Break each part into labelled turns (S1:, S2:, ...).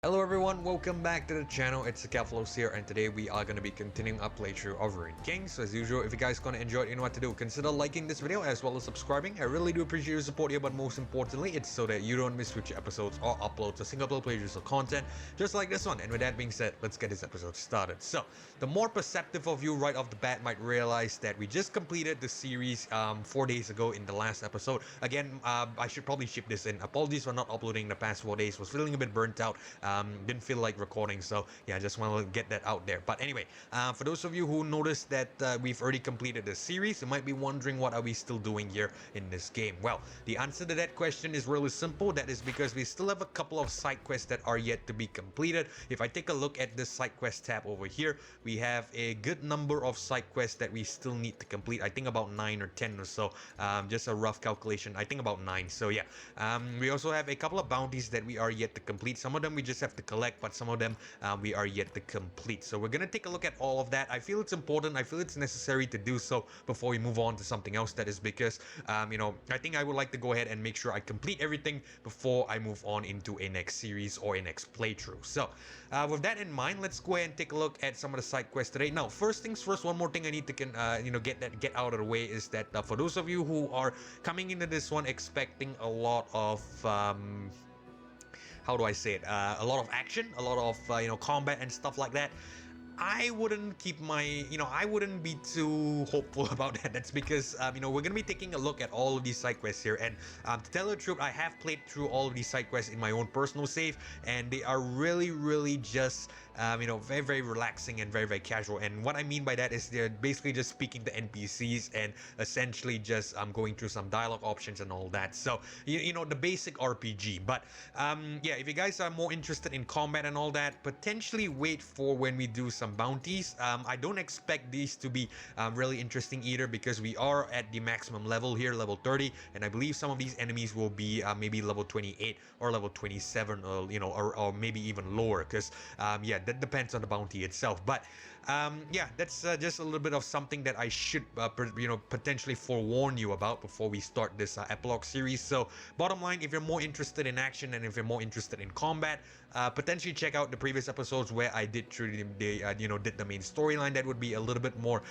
S1: Hello everyone, welcome back to the channel. It's Keflos here, and today we are going to be continuing our playthrough of Arcane. So as usual, if you guys gonna enjoy it, you know what to do. Consider liking this video as well as subscribing. I really do appreciate your support here, but most importantly, it's so that you don't miss future episodes or uploads of single player playthroughs of content just like this one. And with that being said, let's get this episode started. So the more perceptive of you right off the bat might realize that we just completed the series 4 days ago in the last episode. Again, I should probably ship this in. Apologies for not uploading the past 4 days. Was feeling a bit burnt out. Didn't feel like recording, so yeah, I just want to get that out there. But anyway, for those of you who noticed that we've already completed the series, you might be wondering what are we still doing here in this game. Well, the answer to that question is really simple. That is because we still have a couple of side quests that are yet to be completed. If I take a look at this side quest tab over here, we have a good number of side quests that we still need to complete. I think about 9 or 10 or so, just a rough calculation. I think about 9. So yeah, we also have a couple of bounties that we are yet to complete. Some of them we just have to collect, but some of them we are yet to complete. So we're gonna take a look at all of that. I feel it's important, I feel it's necessary to do so before we move on to something else. That is because I think I would like to go ahead and make sure I complete everything before I move on into a next series or a next playthrough. So with that in mind, let's go ahead and take a look at some of the side quests today. Now, first things first, one more thing I need to get out of the way is that for those of you who are coming into this one expecting a lot of how do I say it? A lot of action, a lot of combat and stuff like that. I wouldn't keep my, I wouldn't be too hopeful about that. That's because, we're going to be taking a look at all of these side quests here. And to tell the truth, I have played through all of these side quests in my own personal save, and they are really just, very relaxing and very casual. And what I mean by that is they're basically just speaking to NPCs and essentially just going through some dialogue options and all that. So, the basic RPG. But, yeah, if you guys are more interested in combat and all that, potentially wait for when we do some bounties. I don't expect these to be really interesting either, because we are at the maximum level here, level 30, and I believe some of these enemies will be maybe level 28 or level 27, or maybe even lower, because yeah, that depends on the bounty itself. But yeah, that's just a little bit of something that I should potentially forewarn you about before we start this epilogue series. So bottom line, if you're more interested in action and if you're more interested in combat, potentially check out the previous episodes where I did through did the main storyline. That would be a little bit more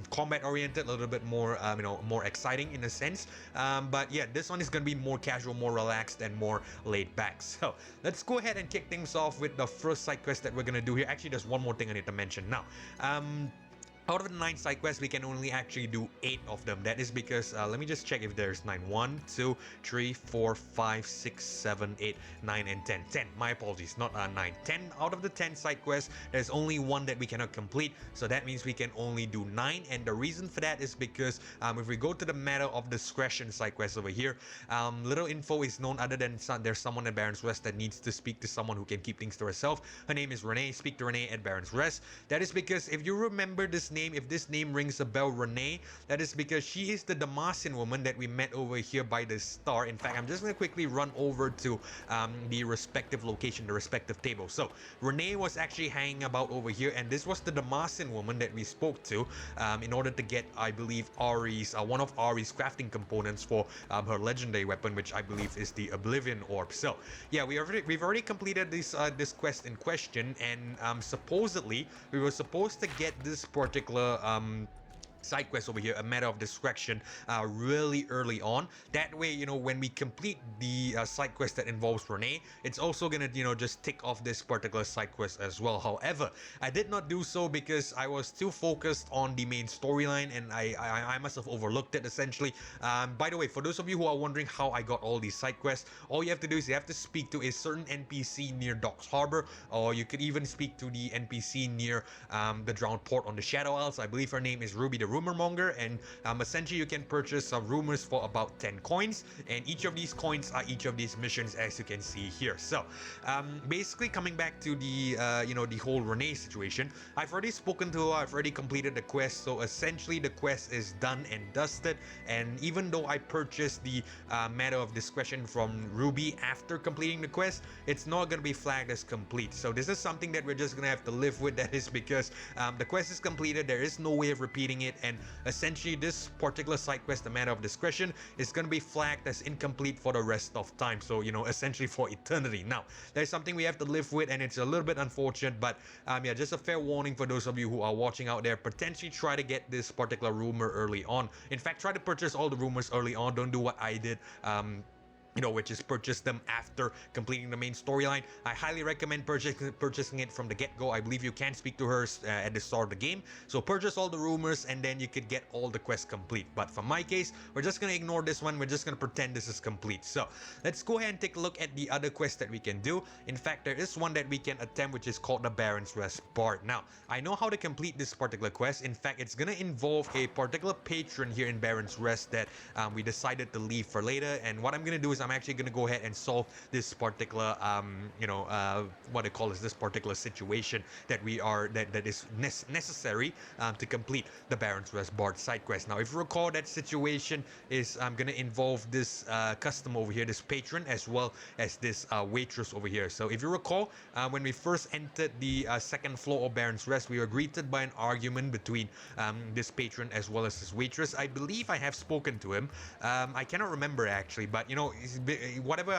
S1: combat oriented, a little bit more more exciting in a sense. But yeah, this one is going to be more casual, more relaxed, and more laid back. So let's go ahead and kick things off with the first side quest that we're going to do here. Actually, there's one more thing I need to mention now. Out of the 9 side quests, we can only actually do 8 of them. That is because, let me just check if there's 9. 1, 2, 3, 4, 5, 6, 7, 8, 9, and 10. 10, my apologies, not 9. 10 out of the 10 side quests, there's only 1 that we cannot complete. So that means we can only do 9. And the reason for that is because if we go to the matter of discretion side quest over here, little info is known other than there's someone at Baron's Rest that needs to speak to someone who can keep things to herself. Her name is Renee. Speak to Renee at Baron's Rest. That is because if you remember this name, if this name rings a bell, Renee, that is because she is the Damacian woman that we met over here by the star. In fact, I'm just going to quickly run over to the respective location, the respective table. So Renee was actually hanging about over here, and this was the Damacian woman that we spoke to in order to get, I believe, Ari's one of Ari's crafting components for her legendary weapon, which I believe is the Oblivion Orb. So yeah, we've already completed this quest in question, and supposedly we were supposed to get this particular side quest over here, a matter of discretion, really early on. That way, when we complete the side quest that involves Renee, it's also gonna just tick off this particular side quest as well. However, I did not do so because I was too focused on the main storyline, and I must have overlooked it essentially. By the way, for those of you who are wondering how I got all these side quests, all you have to do is you have to speak to a certain NPC near Docks Harbor, or you could even speak to the NPC near the Drowned Port on the Shadow Isles. I believe her name is Ruby the Rumor Monger, and essentially you can purchase some rumors for about 10 coins, and each of these coins are each of these missions, as you can see here. So basically, coming back to the the whole Renee situation, I've already spoken to her, I've already completed the quest, so essentially the quest is done and dusted. And even though I purchased the matter of discretion from Ruby after completing the quest, it's not going to be flagged as complete. So this is something that we're just going to have to live with. That is because the quest is completed, there is no way of repeating it, and essentially this particular side quest, the Matter of Discretion, is going to be flagged as incomplete for the rest of time. So, you know, essentially for eternity. Now, there's something we have to live with, and it's a little bit unfortunate, but yeah, just a fair warning for those of you who are watching out there. Potentially try to get this particular rumor early on. In fact, try to purchase all the rumors early on. Don't do what I did. You know, which is purchase them after completing the main storyline. I highly recommend purchasing it from the get-go. I believe you can speak to her at the start of the game. So purchase all the rumors and then you could get all the quests complete. But for my case, we're just gonna ignore this one. We're just gonna pretend this is complete. So let's go ahead and take a look at the other quests that we can do. In fact, there is one that we can attempt, which is called the Baron's Rest Bard. Now, I know how to complete this particular quest. In fact, it's gonna involve a particular patron here in Baron's Rest that we decided to leave for later. And what I'm gonna do is I'm actually going to go ahead and solve this particular what I call is this particular situation that we are that is necessary to complete the Baron's Rest Bard side quest. Now, if you recall, that situation is going to involve this customer over here, this patron, as well as this waitress over here. So if you recall, when we first entered the second floor of Baron's Rest, we were greeted by an argument between this patron as well as this waitress. I believe I have spoken to him. I cannot remember actually, but you know, whatever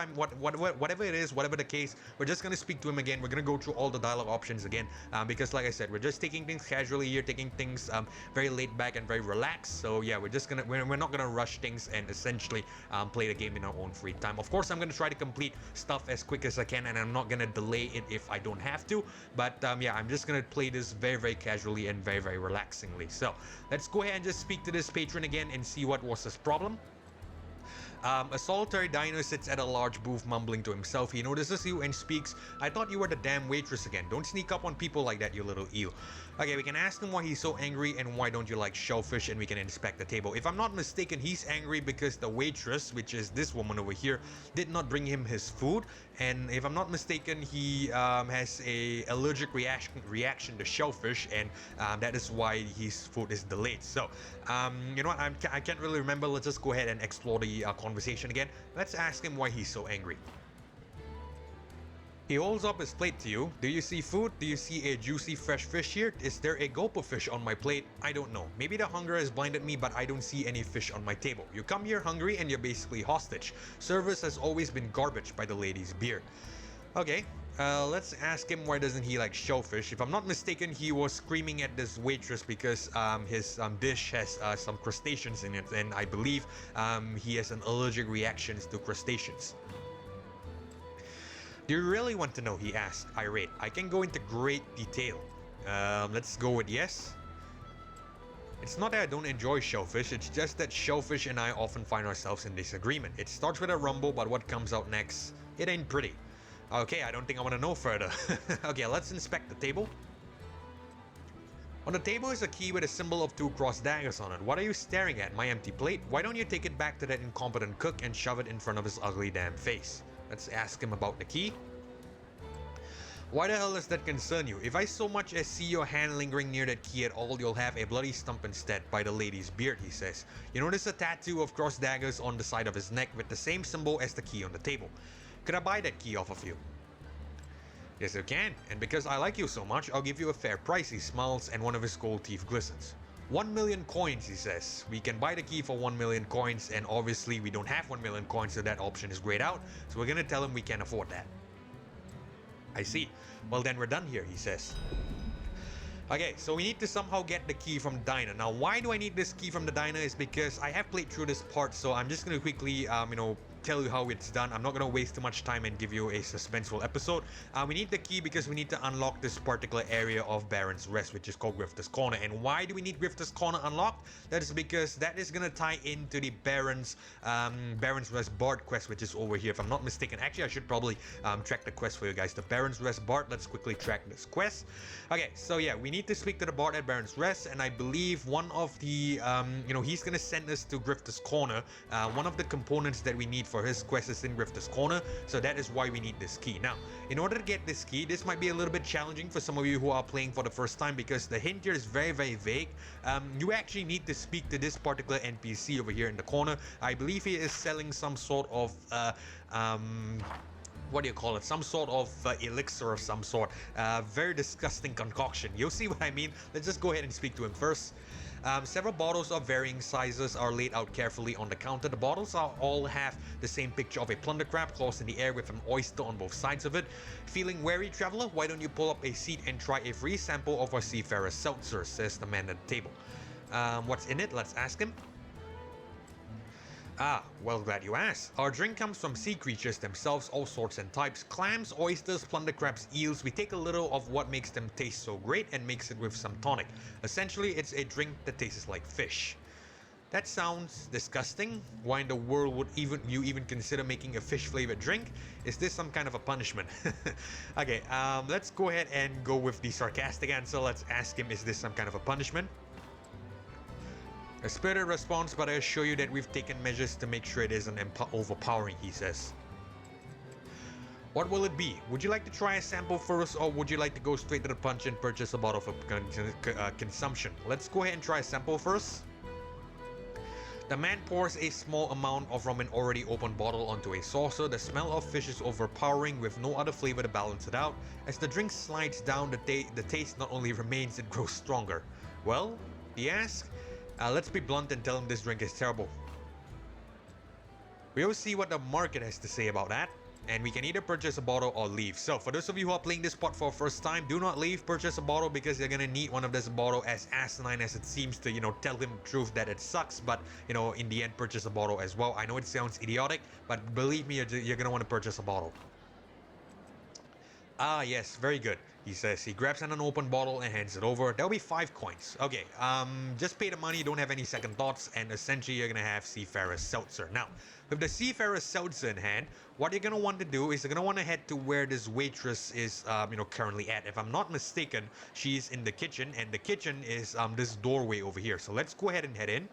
S1: it is, whatever the case, we're just gonna speak to him again. We're gonna go through all the dialogue options again, because like I said, we're just taking things casually here, taking things very laid back and very relaxed. So yeah, we're not gonna rush things and essentially play the game in our own free time. Of course, I'm gonna try to complete stuff as quick as I can, and I'm not gonna delay it if I don't have to. But yeah, I'm just gonna play this very, very casually and very, very relaxingly. So let's go ahead and just speak to this patron again and see what was his problem. A solitary diner sits at a large booth mumbling to himself. He notices you and speaks, "I thought you were the damn waitress again. Don't sneak up on people like that, you little eel." Okay, we can ask him why he's so angry and why don't you like shellfish, and we can inspect the table. If I'm not mistaken, he's angry because the waitress, which is this woman over here, did not bring him his food. And if I'm not mistaken, he has a allergic reaction to shellfish, and that is why his food is delayed. So, you know what, I can't really remember. Let's just go ahead and explore the conversation again. Let's ask him why he's so angry. He holds up his plate to you. "Do you see food? Do you see a juicy fresh fish here? Is there a gulp of fish on my plate? I don't know. Maybe the hunger has blinded me, but I don't see any fish on my table. You come here hungry and you're basically hostage. Service has always been garbage by the lady's beard." Okay, let's ask him why doesn't he like shellfish. If I'm not mistaken, he was screaming at this waitress because his dish has some crustaceans in it, and I believe he has an allergic reaction to crustaceans. "Do you really want to know?" he asked, irate. "I can go into great detail." Let's go with yes. "It's not that I don't enjoy shellfish, it's just that shellfish and I often find ourselves in disagreement. It starts with a rumble, but what comes out next, it ain't pretty." Okay, I don't think I want to know further. Okay, let's inspect the table. On the table is a key with a symbol of 2 crossed daggers on it. "What are you staring at? My empty plate? Why don't you take it back to that incompetent cook and shove it in front of his ugly damn face?" Let's ask him about the key. "Why the hell does that concern you? If I so much as see your hand lingering near that key at all, you'll have a bloody stump instead, by the lady's beard," he says. You notice a tattoo of crossed daggers on the side of his neck with the same symbol as the key on the table. "Could I buy that key off of you?" "Yes, you can, and because I like you so much, I'll give you a fair price," he smiles, and one of his gold teeth glistens. 1 million coins, he says. We can buy the key for 1 million coins, and obviously we don't have 1 million coins, so that option is grayed out, so we're gonna tell him we can't afford that. "I see. Well then we're done here," he says. Okay, so we need to somehow get the key from the diner. Now, why do I need this key from the diner is because I have played through this part, so I'm just gonna quickly, tell you how it's done. I'm not gonna waste too much time and give you a suspenseful episode. We need the key because we need to unlock this particular area of Baron's Rest, which is called Grifter's Corner. And why do we need Grifter's Corner unlocked? That is because that is gonna tie into the Baron's Rest Bard quest, which is over here, if I'm not mistaken. Actually, I should probably track the quest for you guys. The Baron's Rest Bard. Let's quickly track this quest. Okay, so yeah, we need to speak to the Bard at Baron's Rest, and I believe one of the, he's gonna send us to Grifter's Corner. One of the components that we need for his quest is in Grifter's Corner, so that is why we need this key. Now, in order to get this key, this might be a little bit challenging for some of you who are playing for the first time because the hint here is very, very vague. You actually need to speak to this particular NPC over here in the corner. I believe he is selling some sort of what do you call it? Some sort of elixir of some sort. Very disgusting concoction. You'll see what I mean. Let's just go ahead and speak to him first. Several bottles of varying sizes are laid out carefully on the counter. The bottles all have the same picture of a plunder crab, claws in the air with an oyster on both sides of it. Feeling wary, traveler? Why don't you pull up a seat and try a free sample of our seafarer seltzer, says the man at the table. What's in it? Let's ask him. Ah, well, glad you asked. Our drink comes from sea creatures themselves, all sorts and types. Clams, oysters, plunder crabs, eels. We take a little of what makes them taste so great and mix it with some tonic. Essentially, it's a drink that tastes like fish. That sounds disgusting. Why in the world would you even consider making a fish-flavored drink? Is this some kind of a punishment? Okay, let's go ahead and go with the sarcastic answer. Let's ask him, is this some kind of a punishment? A spirited response, but I assure you that we've taken measures to make sure it isn't overpowering, he says. What will it be? Would you like to try a sample first, or would you like to go straight to the punch and purchase a bottle for consumption? Let's go ahead and try a sample first. The man pours a small amount of from an already opened bottle onto a saucer. The smell of fish is overpowering with no other flavor to balance it out. As the drink slides down, the taste not only remains, it grows stronger. Well, he asks. Let's be blunt and tell him this drink is terrible. We'll see what the market has to say about that, and we can either purchase a bottle or leave. So for those of you who are playing this spot for the first time, do not leave, purchase a bottle, because you're gonna need one of this bottle, as asinine as it seems to, tell him the truth that it sucks, but, in the end, purchase a bottle as well. I know it sounds idiotic, but believe me, you're gonna want to purchase a bottle. Ah, yes, very good, he says. He grabs an unopened bottle and hands it over. That'll be 5 coins. Okay, just pay the money, don't have any second thoughts, and essentially you're gonna have Seafarer Seltzer. Now, with the Seafarer Seltzer in hand, what you're gonna want to do is you're gonna want to head to where this waitress is, currently at. If I'm not mistaken, she's in the kitchen, and the kitchen is this doorway over here. So let's go ahead and head in.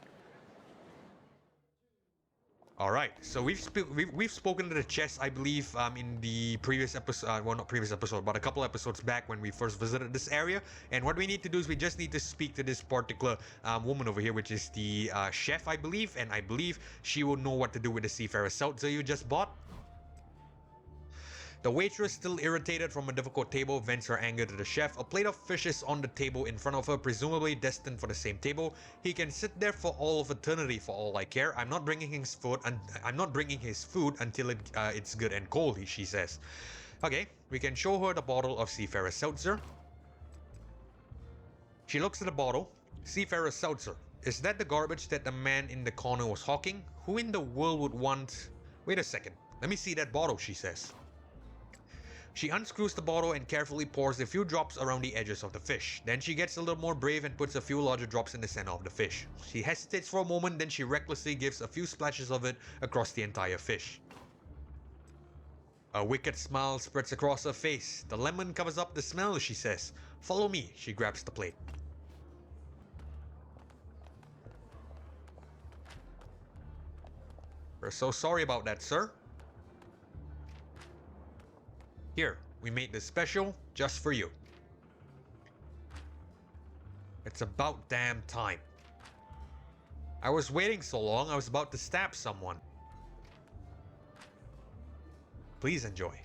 S1: Alright, so we've spoken to the chest, I believe, in the previous episode, well, not previous episode, but a couple episodes back when we first visited this area. And what we need to do is we just need to speak to this particular woman over here, which is the chef, I believe. And I believe she will know what to do with the Seafarer Seltzer you just bought. The waitress, still irritated from a difficult table, vents her anger to the chef. A plate of fish is on the table in front of her, presumably destined for the same table. He can sit there for all of eternity for all I care. I'm not bringing his food until it's good and cold, she says. Okay, we can show her the bottle of Seafarer Seltzer. She looks at the bottle. Seafarer Seltzer. Is that the garbage that the man in the corner was hawking? Who in the world would want... Wait a second. Let me see that bottle, she says. She unscrews the bottle and carefully pours a few drops around the edges of the fish. Then she gets a little more brave and puts a few larger drops in the center of the fish. She hesitates for a moment, then she recklessly gives a few splashes of it across the entire fish. A wicked smile spreads across her face. The lemon covers up the smell, she says. Follow me, she grabs the plate. We're so sorry about that, sir. Here, we made this special just for you. It's about damn time. I was waiting so long, I was about to stab someone. Please enjoy.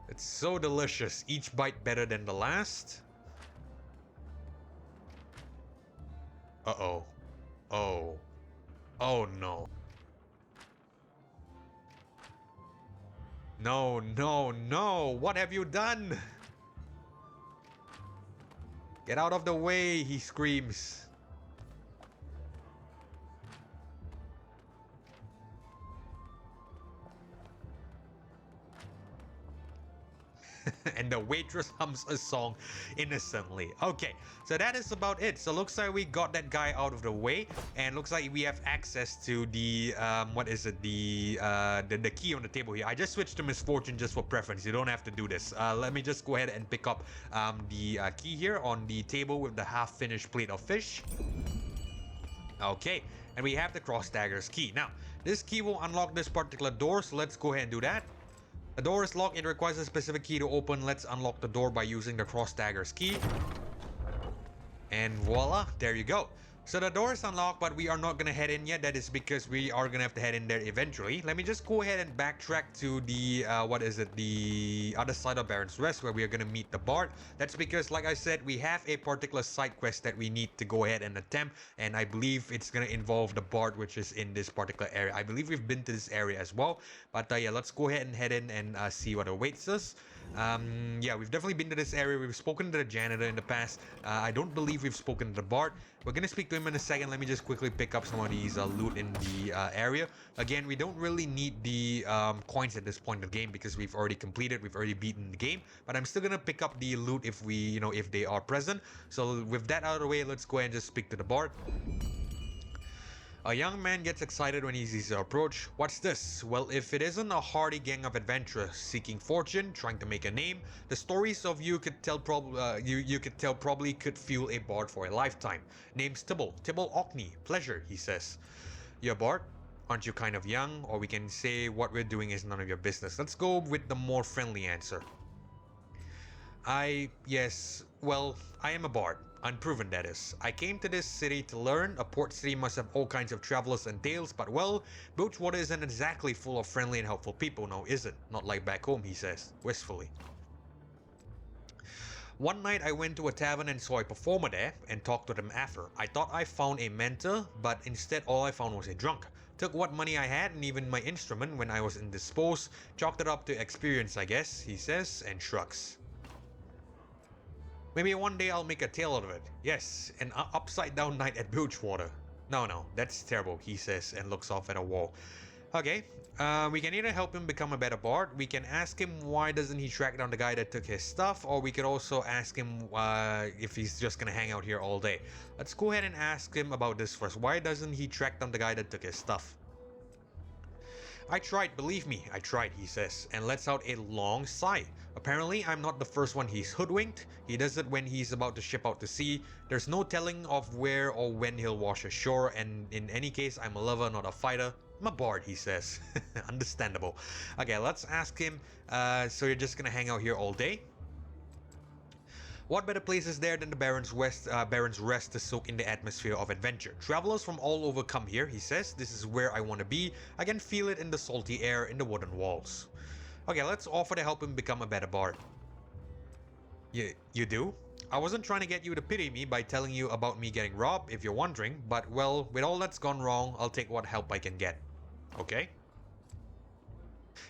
S1: It's so delicious, each bite better than the last. Uh-oh. Oh. Oh no. No, no, no! What have you done? Get out of the way, he screams. And the waitress hums a song innocently. Okay, so that is about it. So looks like we got that guy out of the way, and looks like we have access to the what is it, the key on the table here. I just switched to misfortune just for preference. You don't have to do this. Let me just go ahead and pick up the key here on the table with the half-finished plate of fish. Okay, and we have the cross daggers key. Now, this key will unlock this particular door, so let's go ahead and do that. The door is locked. It requires a specific key to open. Let's unlock the door by using the cross daggers key. And voila, there you go. So the door is unlocked, but we are not gonna head in yet. That is because we are gonna have to head in there eventually. Let me just go ahead and backtrack to the the other side of Baron's Rest, where we are gonna meet the Bard. That's because, like I said, we have a particular side quest that we need to go ahead and attempt, and I believe it's gonna involve the Bard, which is in this particular area. I believe we've been to this area as well, but yeah, let's go ahead and head in and see what awaits us. Yeah, we've definitely been to this area. We've spoken to the janitor in the past. I don't believe we've spoken to the Bard. We're gonna speak to him in a second. Let me just quickly pick up some of these loot in the area. Again, we don't really need the coins at this point in the game because we've already completed, we've already beaten the game. But I'm still gonna pick up the loot if we, if they are present. So with that out of the way, let's go ahead and just speak to the Bard. A young man gets excited when he sees our approach. What's this? Well, if it isn't a hardy gang of adventurers seeking fortune, trying to make a name, the stories of you could tell probably could fuel a bard for a lifetime. Name's Tibble Orkney. Pleasure, he says. You're a bard? Aren't you kind of young? Or we can say what we're doing is none of your business. Let's go with the more friendly answer. Yes, well, I am a bard. Unproven, that is. I came to this city to learn. A port city must have all kinds of travelers and tales, but well, Bilgewater isn't exactly full of friendly and helpful people, no, is it? Not like back home, he says, wistfully. One night I went to a tavern and saw a performer there and talked to them after. I thought I found a mentor, but instead all I found was a drunk. Took what money I had and even my instrument when I was indisposed, chalked it up to experience, I guess, he says, and shrugs. Maybe one day I'll make a tale out of it. Yes, an upside down night at Bilgewater. No, that's terrible, he says and looks off at a wall. Okay, we can either help him become a better bard, we can ask him why doesn't he track down the guy that took his stuff, or we could also ask him if he's just gonna hang out here all day. Let's go ahead and ask him about this first. Why doesn't he track down the guy that took his stuff? I tried, believe me, I tried, he says, and lets out a long sigh. Apparently, I'm not the first one he's hoodwinked. He does it when he's about to ship out to sea. There's no telling of where or when he'll wash ashore, and in any case, I'm a lover, not a fighter. I'm a bard, he says. Understandable. Okay, let's ask him, so you're just gonna hang out here all day? What better place is there than the Baron's Rest to soak in the atmosphere of adventure? Travelers from all over come here, he says. This is where I want to be. I can feel it in the salty air, in the wooden walls. Okay, let's offer to help him become a better bard. You do? I wasn't trying to get you to pity me by telling you about me getting robbed, if you're wondering, but well, with all that's gone wrong, I'll take what help I can get. Okay?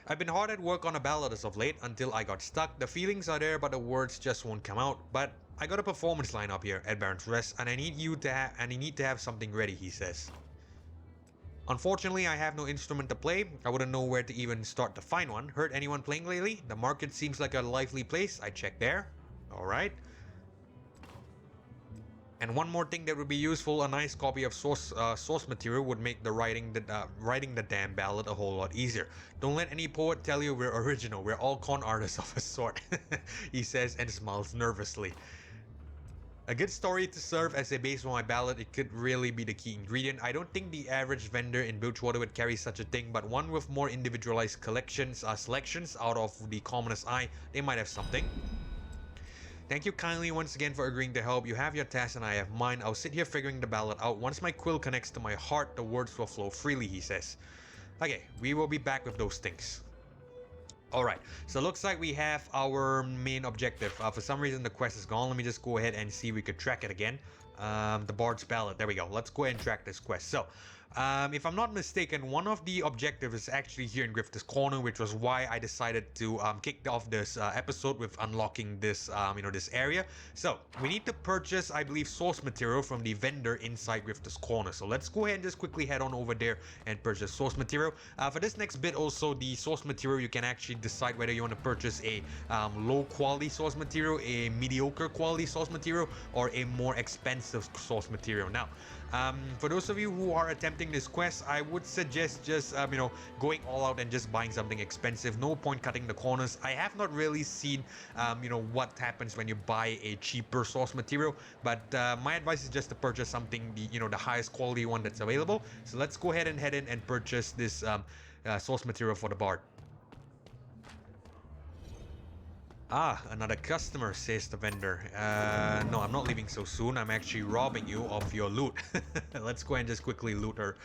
S1: I've been hard at work on a ballad as of late until I got stuck. The feelings are there, but the words just won't come out. But I got a performance line up here at Baron's Rest, and I need to have something ready, he says. Unfortunately, I have no instrument to play. I wouldn't know where to even start to find one. Heard anyone playing lately? The market seems like a lively place. I checked there. Alright. And one more thing that would be useful, a nice copy of source material would make the writing the damn ballad a whole lot easier. Don't let any poet tell you we're original. We're all con artists of a sort, he says and smiles nervously. A good story to serve as a base for my ballad, it could really be the key ingredient. I don't think the average vendor in Bilgewater would carry such a thing, but one with more individualized selections out of the commonest eye, they might have something. Thank you kindly once again for agreeing to help. You have your task and I have mine. I'll sit here figuring the ballad out. Once my quill connects to my heart, the words will flow freely, he says. Okay, we will be back with those things. Alright, so it looks like we have our main objective. For some reason the quest is gone. Let me just go ahead and see if we could track it again. The Bard's Ballad, there we go. Let's go ahead and track this quest. So, if I'm not mistaken, one of the objectives is actually here in Grifter's Corner, which was why I decided to kick off this episode with unlocking this, this area. So we need to purchase, I believe, source material from the vendor inside Grifter's Corner. So let's go ahead and just quickly head on over there and purchase source material. For this next bit, also the source material, you can actually decide whether you want to purchase a low quality source material, a mediocre quality source material, or a more expensive source material. Now, for those of you who are attempting this quest, I would suggest just going all out and just buying something expensive. No point cutting the corners. I have not really seen what happens when you buy a cheaper source material, but my advice is just to purchase something the highest quality one that's available. So let's go ahead and head in and purchase this source material for the bard. Ah, another customer, says the vendor. No, I'm not leaving so soon. I'm actually robbing you of your loot. Let's go and just quickly loot her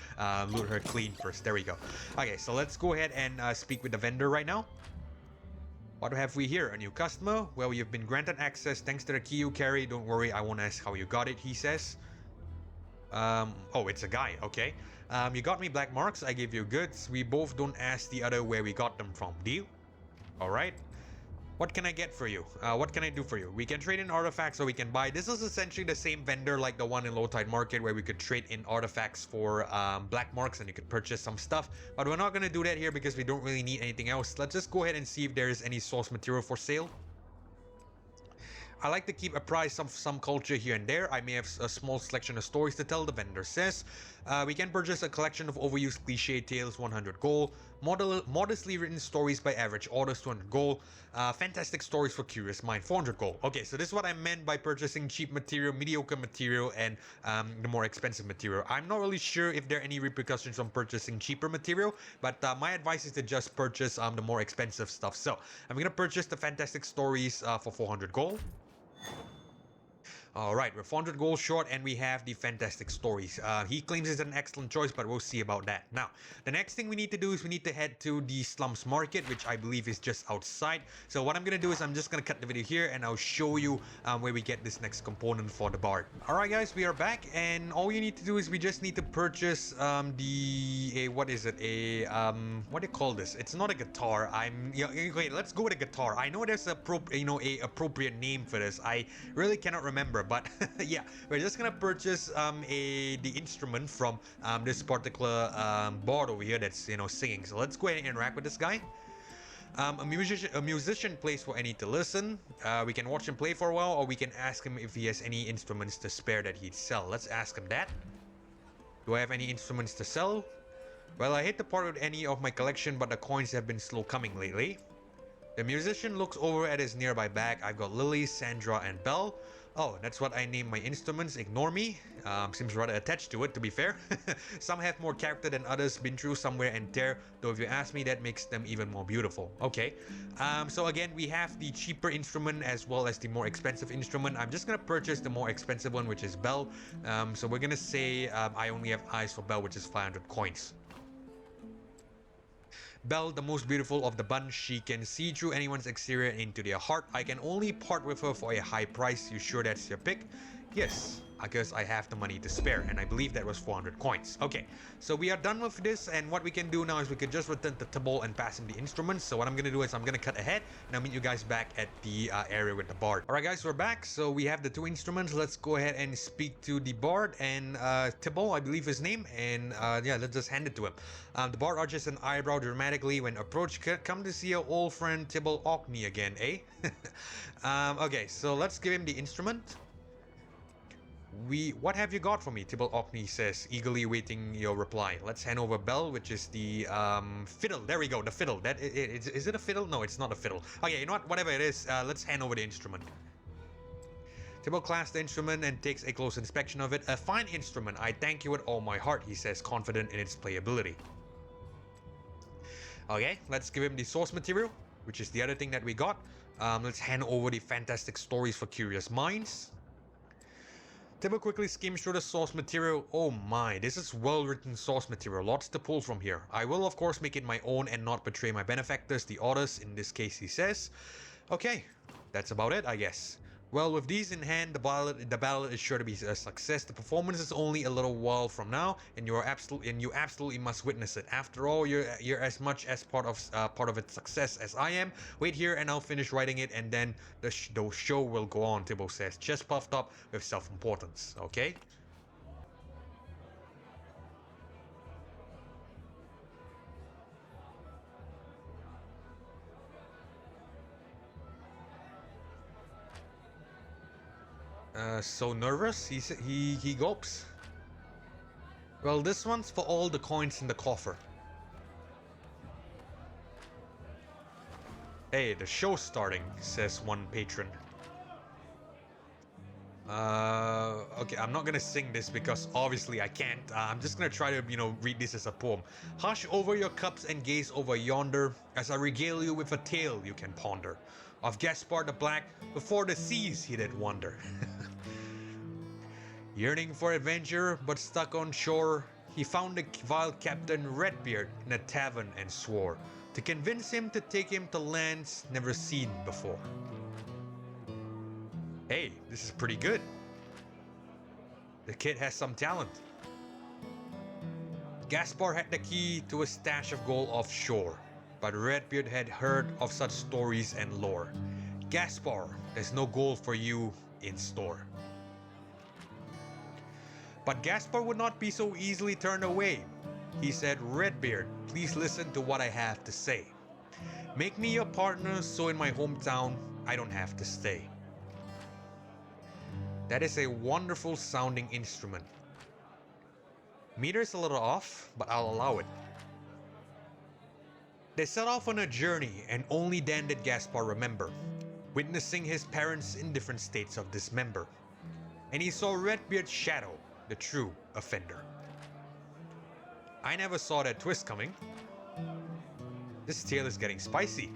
S1: clean first. There we go. Okay, so let's go ahead and speak with the vendor right now. What have we here? A new customer? Well, you've been granted access thanks to the key you carry. Don't worry, I won't ask how you got it, he says. Oh, it's a guy, okay. You got me black marks, I gave you goods. We both don't ask the other where we got them from. Deal? Alright. What can I get for you? What can I do for you? We can trade in artifacts or we can buy. This is essentially the same vendor like the one in Low Tide Market where we could trade in artifacts for black marks and you could purchase some stuff. But we're not going to do that here because we don't really need anything else. Let's just go ahead and see if there is any source material for sale. I like to keep apprised of some culture here and there. I may have a small selection of stories to tell, the vendor says. We can purchase a collection of overused cliche tales, 100 gold. Modestly written stories by average authors, 200 gold. Fantastic stories for curious mind, 400 gold. Okay, so this is what I meant by purchasing cheap material, mediocre material, and the more expensive material. I'm not really sure if there are any repercussions on purchasing cheaper material, but my advice is to just purchase the more expensive stuff. So I'm gonna purchase the fantastic stories for 400 gold. Alright, we're 400 gold short and we have the fantastic stories. He claims it's an excellent choice, but we'll see about that. Now, the next thing we need to do is we need to head to the slums market, which I believe is just outside. So what I'm going to do is I'm just going to cut the video here and I'll show you where we get this next component for the bard. Alright guys, we are back and all you need to do is we just need to purchase what do you call this? It's not a guitar. Okay, let's go with a guitar. I know there's a appropriate name for this. I really cannot remember. But yeah, we're just gonna purchase the instrument from this particular bard over here that's singing. So let's go ahead and interact with this guy. A musician plays what I need to listen. We can watch him play for a while, or we can ask him if he has any instruments to spare that he'd sell. Let's ask him that. Do I have any instruments to sell? Well, I hate to part with any of my collection, but the coins have been slow coming lately. The musician looks over at his nearby bag. I've got Lily, Sandra, and Belle. Oh, that's what I name my instruments. Ignore me. Seems rather attached to it, to be fair. Some have more character than others, been through some wear and tear, though if you ask me, that makes them even more beautiful. Okay, so again, we have the cheaper instrument as well as the more expensive instrument. I'm just gonna purchase the more expensive one, which is Belle. So we're gonna say I only have eyes for Belle, which is 500 coins. Belle, the most beautiful of the bunch, she can see through anyone's exterior into their heart. I can only part with her for a high price. You sure that's your pick? Yes, because I have the money to spare, and I believe that was 400 coins. Okay, so we are done with this, and what we can do now is we could just return to Tibble and pass him the instruments. So what I'm gonna do is I'm gonna cut ahead, and I'll meet you guys back at the area with the bard. Alright guys, we're back. So we have the two instruments. Let's go ahead and speak to the bard and Tibble, I believe his name, and yeah, let's just hand it to him. The bard arches an eyebrow dramatically when approached. Come to see your old friend Tibble Orkney again, eh? Okay, so let's give him the instrument. What have you got for me? Tibble Orkney says, eagerly awaiting your reply. Let's hand over Belle, which is the fiddle. There we go, the fiddle. Is it a fiddle? No, it's not a fiddle. Okay, you know what? Whatever it is, let's hand over the instrument. Tibble clasps the instrument and takes a close inspection of it. A fine instrument. I thank you with all my heart, he says, confident in its playability. Okay, let's give him the source material, which is the other thing that we got. Let's hand over the fantastic stories for curious minds. Tibble quickly skims through the source material. Oh my, this is well-written source material, lots to pull from here. I will of course make it my own and not betray my benefactors, the authors, in this case he says. Okay, that's about it I guess. Well, with these in hand, the ballad is sure to be a success. The performance is only a little while from now, and you absolutely must witness it. After all, you're as much as part of its success as I am. Wait here, and I'll finish writing it, and then the show will go on. Tibble says, just puffed up with self-importance. Okay. So nervous? He gulps. Well, this one's for all the coins in the coffer. Hey, the show's starting, says one patron. Okay, I'm not gonna sing this because obviously I can't. I'm just gonna try to, read this as a poem. Hush over your cups and gaze over yonder, as I regale you with a tale you can ponder. Of Gaspar the Black, before the seas he did wander. Yearning for adventure, but stuck on shore, he found the vile captain Redbeard in a tavern and swore to convince him to take him to lands never seen before. Hey, this is pretty good. The kid has some talent. Gaspar had the key to a stash of gold offshore, but Redbeard had heard of such stories and lore. Gaspar, there's no gold for you in store. But Gaspar would not be so easily turned away. He said, Redbeard, please listen to what I have to say. Make me your partner so in my hometown I don't have to stay. That is a wonderful sounding instrument. Meter's a little off, but I'll allow it. They set off on a journey, and only then did Gaspar remember, witnessing his parents in different states of dismember. And he saw Redbeard's shadow, the true offender. I never saw that twist coming. This tale is getting spicy.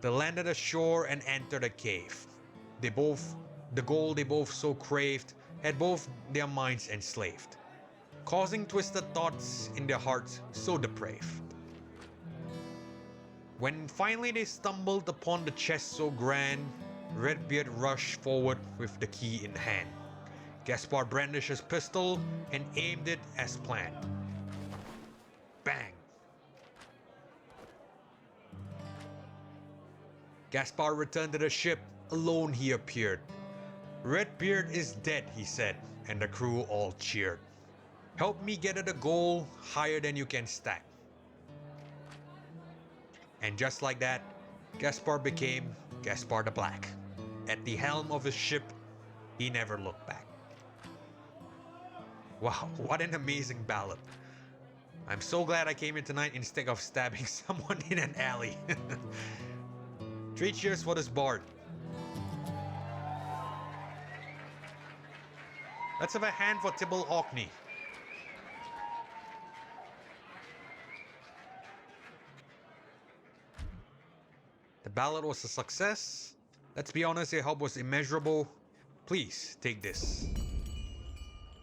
S1: They landed ashore and entered a cave. The gold they both so craved, had both their minds enslaved, causing twisted thoughts in their hearts so depraved. When finally they stumbled upon the chest so grand, Redbeard rushed forward with the key in hand. Gaspar brandished his pistol and aimed it as planned. Bang! Gaspar returned to the ship. Alone he appeared. Redbeard is dead, he said, and the crew all cheered. Help me get at a goal higher than you can stack. And just like that, Gaspar became Gaspar the Black. At the helm of his ship, he never looked back. Wow, what an amazing ballad. I'm so glad I came here tonight instead of stabbing someone in an alley. 3 cheers for this bard. Let's have a hand for Tibble Orkney. The ballad was a success. Let's be honest, your help was immeasurable. Please take this.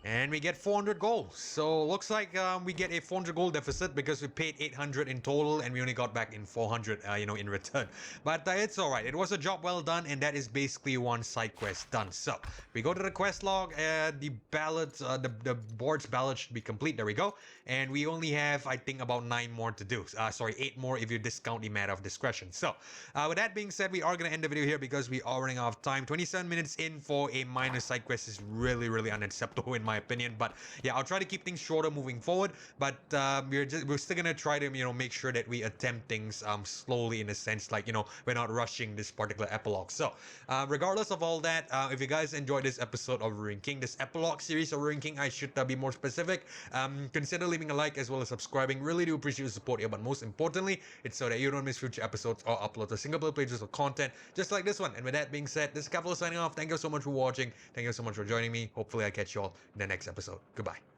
S1: And we get 400 gold. So looks like we get a 400 gold deficit because we paid 800 in total and we only got back in 400, in return. But it's all right. It was a job well done, and that is basically one side quest done. So we go to the quest log. The ballot, the board's ballot should be complete. There we go. And we only have, I think, about 9 more to do. 8 more if you discount the matter of discretion. So with that being said, we are going to end the video here because we are running out of time. 27 minutes in for a minor side quest is really, really unacceptable in my opinion. But yeah, I'll try to keep things shorter moving forward. But we're still gonna try to make sure that we attempt things slowly, in a sense, like we're not rushing this particular epilogue. So regardless of all that, if you guys enjoyed this episode of Ruin King, this epilogue series of Ruin King, I should be more specific, consider leaving a like as well as subscribing. Really do appreciate the support here, but most importantly, it's so that you don't miss future episodes or upload a single player playthroughs of content just like this one. And with that being said, this is Capital signing off. Thank you so much for watching. Thank you so much for joining me. Hopefully I catch you all in the next episode. Goodbye.